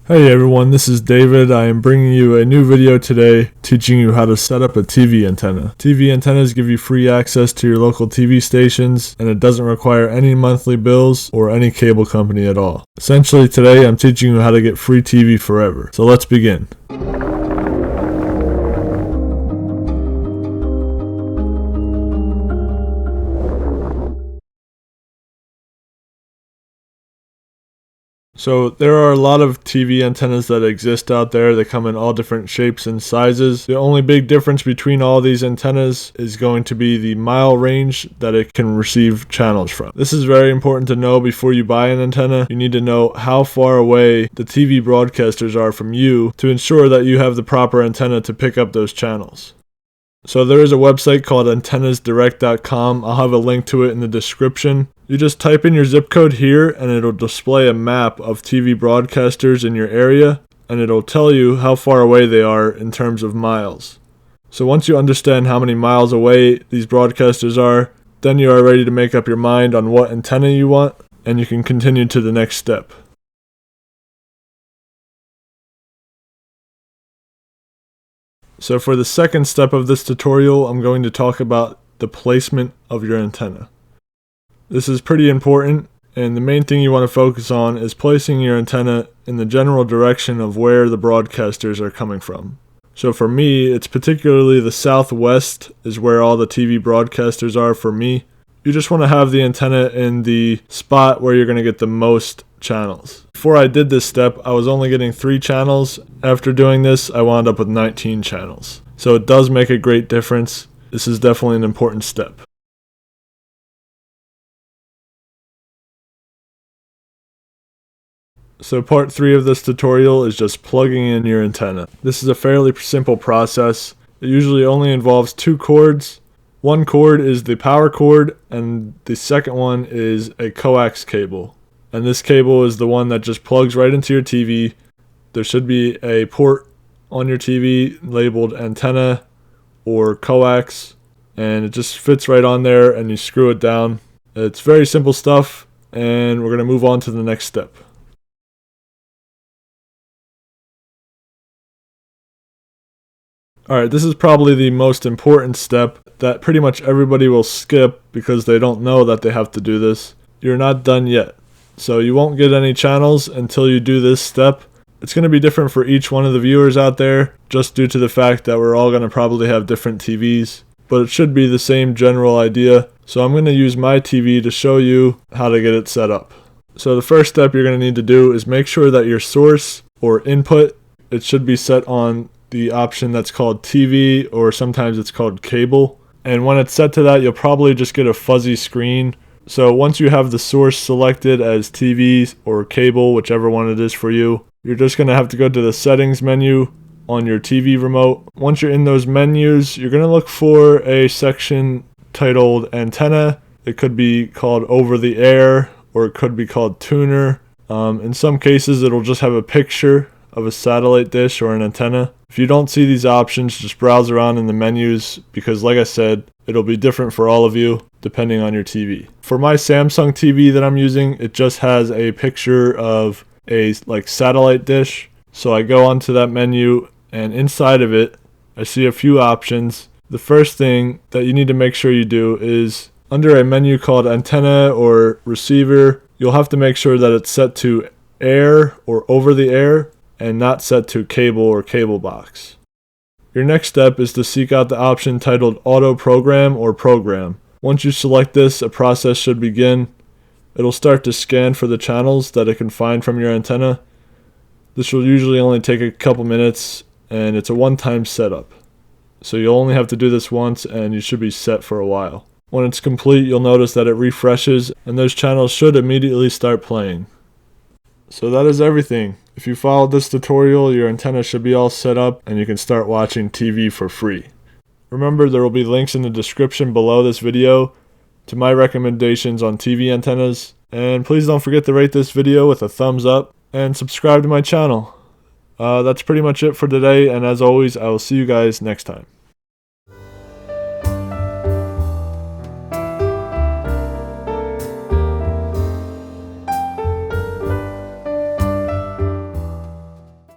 Hey everyone, this is David. I am bringing you a new video today teaching you how to set up a TV antenna. TV antennas give you free access to your local TV stations, and it doesn't require any monthly bills or any cable company at all. Essentially today I'm teaching you how to get free TV forever. So let's begin. So there are a lot of TV antennas that exist out there. They come in all different shapes and sizes. The only big difference between all these antennas is going to be the mile range that it can receive channels from. This is very important to know before you buy an antenna. You need to know how far away the TV broadcasters are from you to ensure that you have the proper antenna to pick up those channels. So there is a website called antennasdirect.com. I'll have a link to it in the description. You just type in your zip code here and it'll display a map of TV broadcasters in your area, and it'll tell you how far away they are in terms of miles. So once you understand how many miles away these broadcasters are, then you are ready to make up your mind on what antenna you want, and you can continue to the next step. So for the second step of this tutorial, I'm going to talk about the placement of your antenna. This is pretty important, and the main thing you want to focus on is placing your antenna in the general direction of where the broadcasters are coming from. So for me, it's particularly the southwest is where all the TV broadcasters are for me. You just want to have the antenna in the spot where you're going to get the most channels. Before I did this step, I was only getting 3 channels. After doing this, I wound up with 19 channels. So it does make a great difference. This is definitely an important step. So part 3 of this tutorial is just plugging in your antenna. This is a fairly simple process. It usually only involves 2 cords. One cord is the power cord, and the second one is a coax cable. And this cable is the one that just plugs right into your TV. There should be a port on your TV labeled antenna or coax, and it just fits right on there and you screw it down. It's very simple stuff, and we're going to move on to the next step. Alright, this is probably the most important step that pretty much everybody will skip because they don't know that they have to do this. You're not done yet. So you won't get any channels until you do this step. It's going to be different for each one of the viewers out there, just due to the fact that we're all going to probably have different TVs. But it should be the same general idea. So I'm going to use my TV to show you how to get it set up. So the first step you're going to need to do is make sure that your source or input, it should be set on the option that's called TV, or sometimes it's called cable. And when it's set to that, you'll probably just get a fuzzy screen. So once you have the source selected as TV or cable, whichever one it is for you, you're just going to have to go to the settings menu on your TV remote. Once you're in those menus, you're going to look for a section titled antenna. It could be called over the air, or it could be called tuner. In some cases, it'll just have a picture of a satellite dish or an antenna. If you don't see these options, just browse around in the menus, because like I said, it'll be different for all of you depending on your TV. For my Samsung TV that I'm using, it just has a picture of a satellite dish. So I go onto that menu, and inside of it, I see a few options. The first thing that you need to make sure you do is under a menu called antenna or receiver, you'll have to make sure that it's set to air or over the air, and not set to cable or cable box. Your next step is to seek out the option titled Auto Program or Program. Once you select this, a process should begin. It'll start to scan for the channels that it can find from your antenna. This will usually only take a couple minutes, and it's a one-time setup. So you'll only have to do this once, and you should be set for a while. When it's complete, you'll notice that it refreshes, and those channels should immediately start playing. So that is everything. If you followed this tutorial, your antenna should be all set up and you can start watching TV for free. Remember, there will be links in the description below this video to my recommendations on TV antennas. And please don't forget to rate this video with a thumbs up and subscribe to my channel. That's pretty much it for today, and as always, I will see you guys next time.